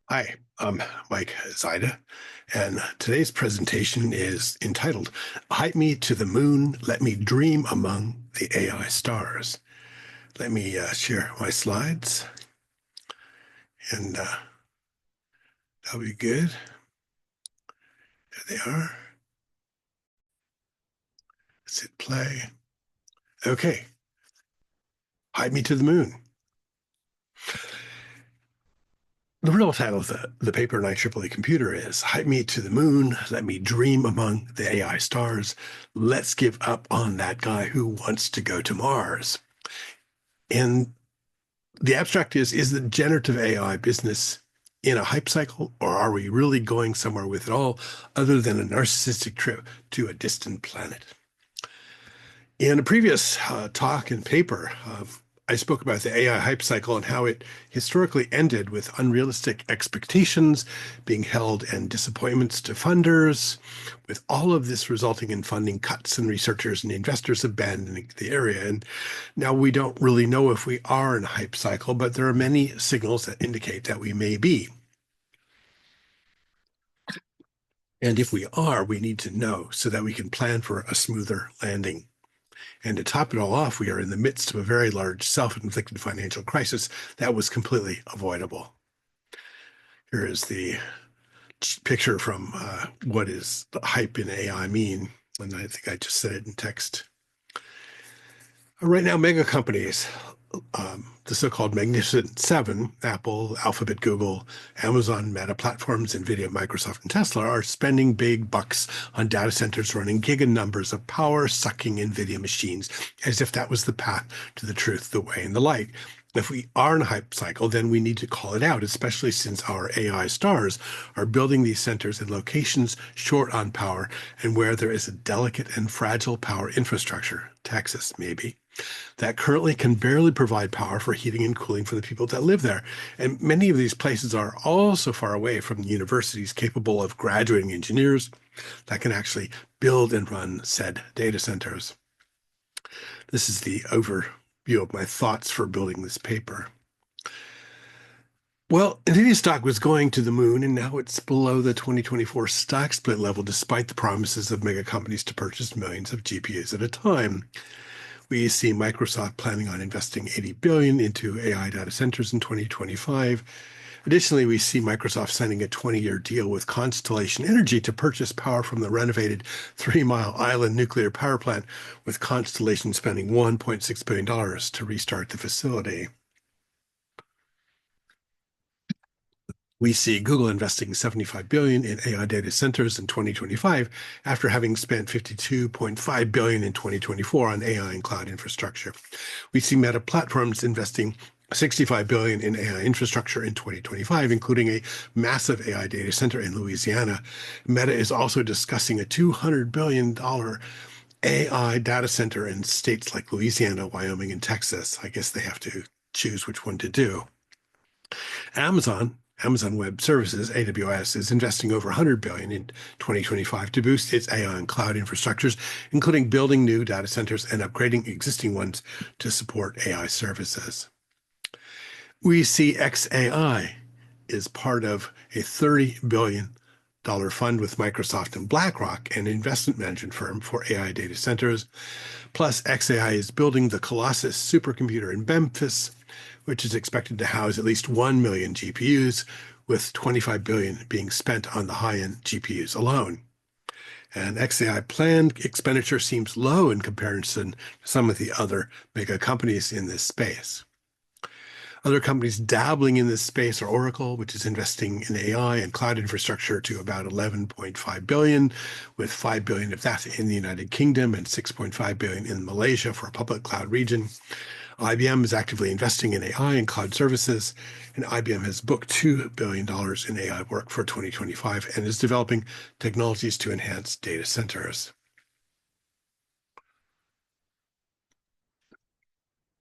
Hi, I'm Mike Zyda, and today's presentation is entitled Hype Me to the Moon, Let Me Dream Among the AI Stars. Let me share my slides, and that'll be good. There they are. Let's hit play. Okay, Hype Me to the Moon. The real title of the paper in IEEE Computer is Hype Me to the Moon, Let Me Dream Among the AI Stars. Let's give up on that guy who wants to go to Mars. And the abstract is the generative AI business in a hype cycle, or are we really going somewhere with it all other than a narcissistic trip to a distant planet? In a previous talk and paper, I spoke about the AI hype cycle and how it historically ended with unrealistic expectations being held and disappointments to funders, with all of this resulting in funding cuts and researchers and investors abandoning the area. And now we don't really know if we are in a hype cycle, but there are many signals that indicate that we may be. And if we are, we need to know so that we can plan for a smoother landing. And to top it all off, we are in the midst of a very large self-inflicted financial crisis that was completely avoidable. Here is the picture from what is the hype in AI mean, and I think I just said it in text. Right now, mega companies, the so-called Magnificent Seven, Apple, Alphabet, Google, Amazon, Meta platforms, NVIDIA, Microsoft, and Tesla, are spending big bucks on data centers running giga numbers of power-sucking NVIDIA machines, as if that was the path to the truth, the way, and the light. If we are in a hype cycle, then we need to call it out, especially since our AI stars are building these centers in locations short on power and where there is a delicate and fragile power infrastructure, Texas maybe, that currently can barely provide power for heating and cooling for the people that live there. And many of these places are also far away from universities capable of graduating engineers that can actually build and run said data centers. This is the overview of my thoughts for building this paper. Well, NVIDIA stock was going to the moon, and now it's below the 2024 stock split level, despite the promises of mega companies to purchase millions of GPUs at a time. We see Microsoft planning on investing $80 billion into AI data centers in 2025. Additionally, we see Microsoft signing a 20-year deal with Constellation Energy to purchase power from the renovated 3 Mile Island nuclear power plant, with Constellation spending $1.6 billion to restart the facility. We see Google investing $75 billion in AI data centers in 2025 after having spent $52.5 billion in 2024 on AI and cloud infrastructure. We see Meta Platforms investing $65 billion in AI infrastructure in 2025, including a massive AI data center in Louisiana. Meta is also discussing a $200 billion AI data center in states like Louisiana, Wyoming, and Texas. I guess they have to choose which one to do. Amazon Web Services, AWS, is investing over $100 billion in 2025 to boost its AI and cloud infrastructures, including building new data centers and upgrading existing ones to support AI services. We see xAI is part of a $30 billion fund with Microsoft and BlackRock, an investment management firm for AI data centers. Plus, xAI is building the Colossus supercomputer in Memphis, which is expected to house at least 1 million GPUs, with $25 billion being spent on the high-end GPUs alone. And xAI planned expenditure seems low in comparison to some of the other mega companies in this space. Other companies dabbling in this space are Oracle, which is investing in AI and cloud infrastructure to about $11.5 billion, with $5 billion of that in the United Kingdom and $6.5 billion in Malaysia for a public cloud region. IBM is actively investing in AI and cloud services, and IBM has booked $2 billion in AI work for 2025 and is developing technologies to enhance data centers.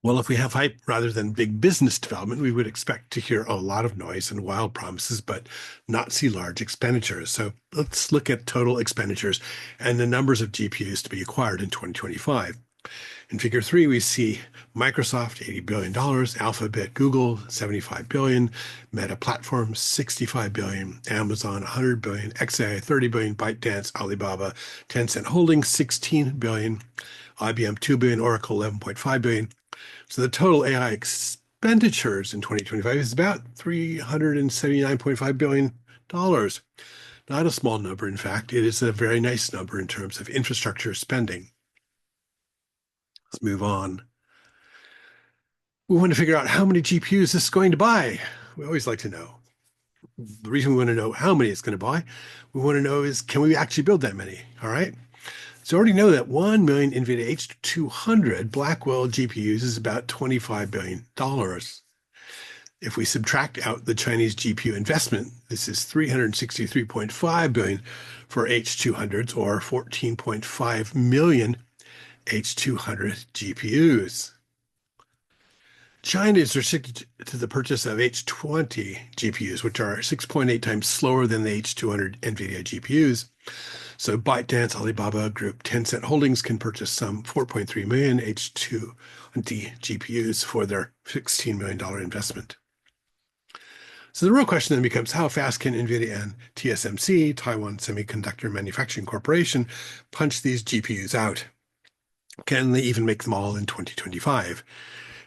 Well, if we have hype rather than big business development, we would expect to hear a lot of noise and wild promises, but not see large expenditures. So let's look at total expenditures and the numbers of GPUs to be acquired in 2025. In figure 3, we see Microsoft, $80 billion, Alphabet, Google, $75 billion, Meta Platforms, $65 billion, Amazon, $100 billion, XAI, $30 billion, ByteDance, Alibaba, Tencent Holdings, $16 billion, IBM, $2 billion, Oracle, $11.5 billion. So the total AI expenditures in 2025 is about $379.5 billion. Not a small number, in fact. It is a very nice number in terms of infrastructure spending. Let's move on. We want to figure out how many GPUs this is going to buy. We always like to know. The reason we want to know how many it's going to buy, we want to know is, can we actually build that many? All right. So I already know that 1 million NVIDIA H200 Blackwell GPUs is about $25 billion. If we subtract out the Chinese GPU investment, this is $363.5 billion for H200s, or 14.5 million H200 GPUs. China is restricted to the purchase of H20 GPUs, which are 6.8 times slower than the H200 NVIDIA GPUs. So ByteDance, Alibaba Group, Tencent Holdings can purchase some 4.3 million H220 GPUs for their $16 million investment. So the real question then becomes, how fast can NVIDIA and TSMC, Taiwan Semiconductor Manufacturing Corporation, punch these GPUs out? Can they even make them all in 2025?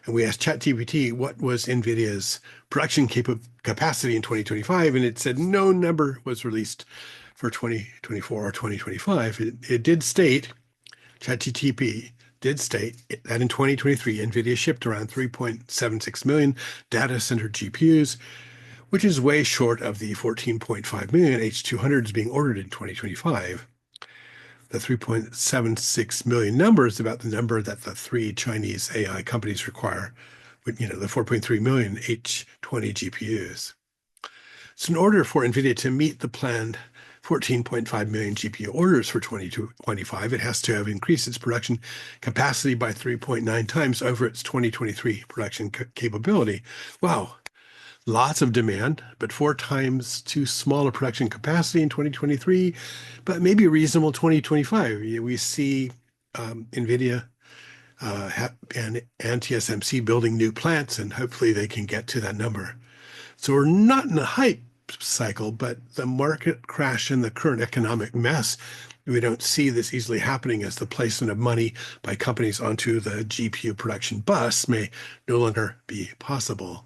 And we asked ChatGPT what was NVIDIA's production capacity in 2025, and it said no number was released for 2024 or 2025. It did state, ChatGPT did state that in 2023, NVIDIA shipped around 3.76 million data center GPUs, which is way short of the 14.5 million H200s being ordered in 2025. The 3.76 million number is about the number that the 3 Chinese AI companies require, the 4.3 million H20 GPUs. So in order for NVIDIA to meet the planned 14.5 million GPU orders for 2025, it has to have increased its production capacity by 3.9 times over its 2023 production capability. Wow. Lots of demand, but 4 times too small a production capacity in 2023, but maybe a reasonable 2025. We see NVIDIA and TSMC building new plants, and hopefully they can get to that number. So we're not in a hype cycle, but the market crash and the current economic mess, we don't see this easily happening, as the placement of money by companies onto the GPU production bus may no longer be possible.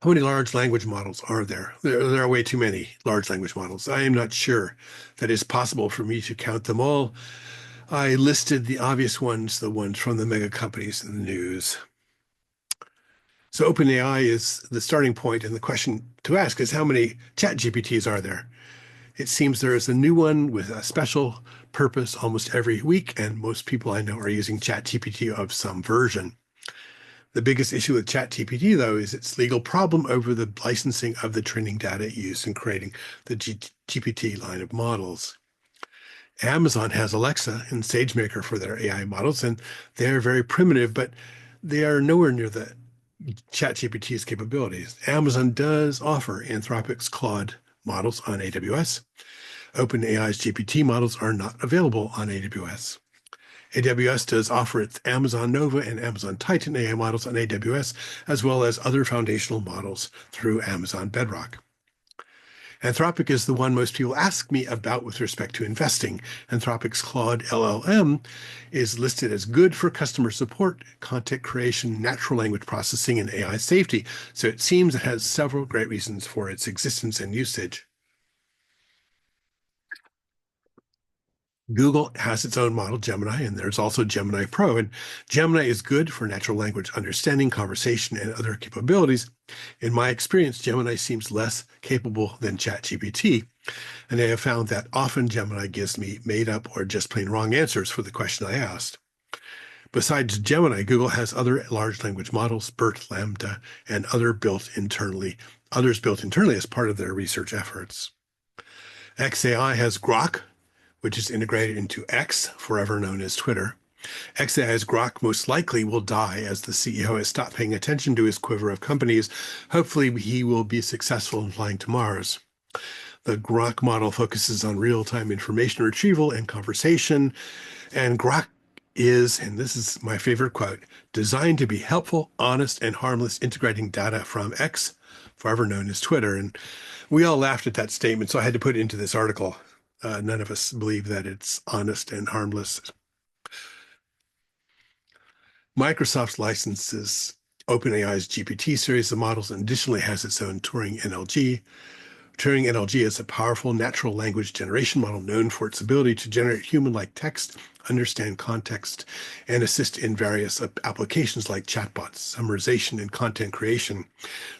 How many large language models are there? There are way too many large language models. I am not sure that it's possible for me to count them all. I listed the obvious ones, the ones from the mega companies in the news. So OpenAI is the starting point, and the question to ask is, how many ChatGPTs are there? It seems there is a new one with a special purpose almost every week, and most people I know are using ChatGPT of some version. The biggest issue with ChatGPT, though, is its legal problem over the licensing of the training data used in creating the GPT line of models. Amazon has Alexa and SageMaker for their AI models, and they're very primitive, but they are nowhere near the ChatGPT's capabilities. Amazon does offer Anthropic's Claude models on AWS. OpenAI's GPT models are not available on AWS. AWS does offer its Amazon Nova and Amazon Titan AI models on AWS, as well as other foundational models through Amazon Bedrock. Anthropic is the one most people ask me about with respect to investing. Anthropic's Claude LLM is listed as good for customer support, content creation, natural language processing, and AI safety. So it seems it has several great reasons for its existence and usage. Google has its own model, Gemini, and there's also Gemini Pro. And Gemini is good for natural language understanding, conversation, and other capabilities. In my experience, Gemini seems less capable than ChatGPT. And I have found that often Gemini gives me made up or just plain wrong answers for the question I asked. Besides Gemini, Google has other large language models, BERT, Lambda, and others built internally as part of their research efforts. XAI has Grok, which is integrated into X, forever known as Twitter. XAI's Grok most likely will die, as the CEO has stopped paying attention to his quiver of companies. Hopefully, he will be successful in flying to Mars. The Grok model focuses on real-time information retrieval and conversation. And Grok is, and this is my favorite quote, designed to be helpful, honest, and harmless, integrating data from X, forever known as Twitter. And we all laughed at that statement, so I had to put it into this article. None of us believe that it's honest and harmless. Microsoft licenses OpenAI's GPT series of models and additionally has its own Turing NLG. Turing NLG is a powerful natural language generation model known for its ability to generate human-like text, understand context, and assist in various applications like chatbots, summarization, and content creation.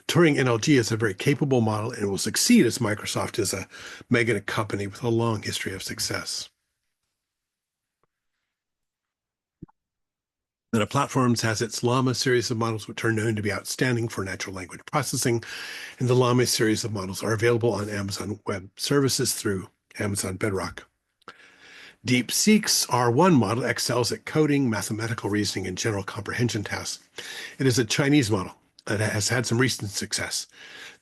Turing NLG is a very capable model and will succeed as Microsoft is a mega company with a long history of success. Meta Platforms has its Llama series of models, which are known to be outstanding for natural language processing, and the Llama series of models are available on Amazon Web Services through Amazon Bedrock. DeepSeek's R1 model excels at coding, mathematical reasoning, and general comprehension tasks. It is a Chinese model that has had some recent success.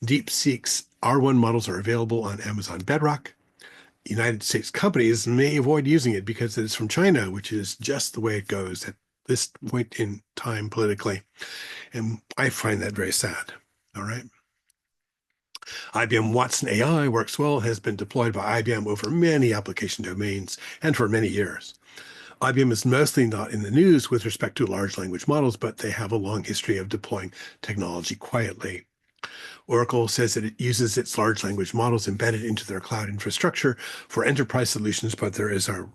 DeepSeek's R1 models are available on Amazon Bedrock. United States companies may avoid using it because it is from China, which is just the way it goes at this point in time politically. And I find that very sad. All right. IBM Watson AI works well, has been deployed by IBM over many application domains and for many years. IBM is mostly not in the news with respect to large language models, but they have a long history of deploying technology quietly. Oracle says that it uses its large language models embedded into their cloud infrastructure for enterprise solutions, but there is a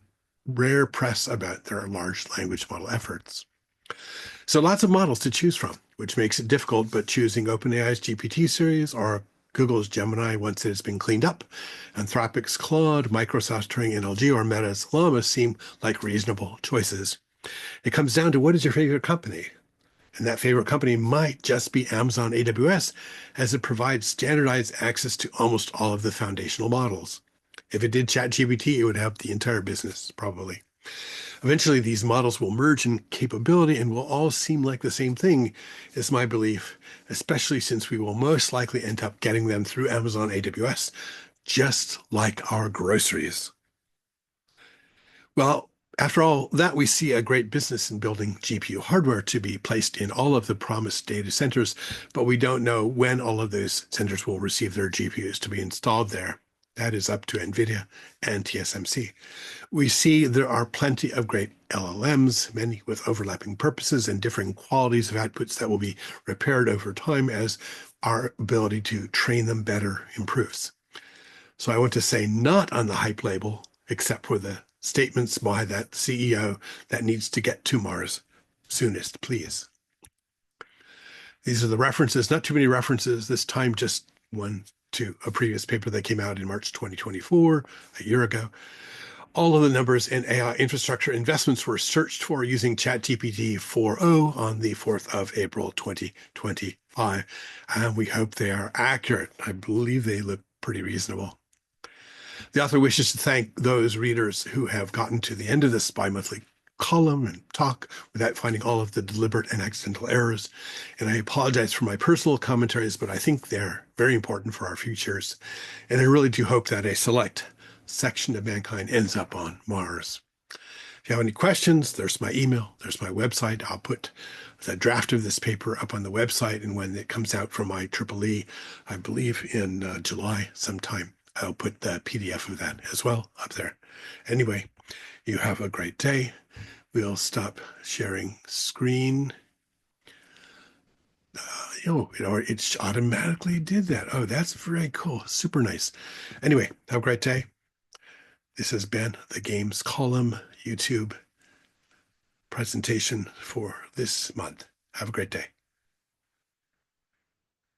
rare press about their large language model efforts. So lots of models to choose from, which makes it difficult, but choosing OpenAI's GPT series or Google's Gemini once it has been cleaned up, Anthropic's Claude, Microsoft's Turing NLG, or Meta's Llama seem like reasonable choices. It comes down to what is your favorite company? And that favorite company might just be Amazon AWS, as it provides standardized access to almost all of the foundational models. If it did ChatGPT, it would have the entire business, probably. Eventually, these models will merge in capability and will all seem like the same thing, is my belief, especially since we will most likely end up getting them through Amazon AWS, just like our groceries. Well, after all that, we see a great business in building GPU hardware to be placed in all of the promised data centers, but we don't know when all of those centers will receive their GPUs to be installed there. That is up to NVIDIA and TSMC. We see there are plenty of great LLMs, many with overlapping purposes and differing qualities of outputs that will be repaired over time as our ability to train them better improves. So I want to say not on the hype label, except for the statements by that CEO that needs to get to Mars soonest, please. These are the references, not too many references, this time just one to a previous paper that came out in March 2024, a year ago. All of the numbers in AI infrastructure investments were searched for using ChatGPT 4.0 on the 4th of April, 2025. And we hope they are accurate. I believe they look pretty reasonable. The author wishes to thank those readers who have gotten to the end of this bi-monthly column and talk without finding all of the deliberate and accidental errors. And I apologize for my personal commentaries, but I think they're very important for our futures. And I really do hope that a select section of mankind ends up on Mars. If you have any questions, there's my email, there's my website. I'll put the draft of this paper up on the website, and when it comes out from my EEE, I believe in July sometime, I'll put the PDF of that as well up there. Anyway, you have a great day. We'll stop sharing screen. It automatically did that. Oh, that's very cool. Super nice. Anyway, have a great day. This has been the Games Column YouTube presentation for this month. Have a great day.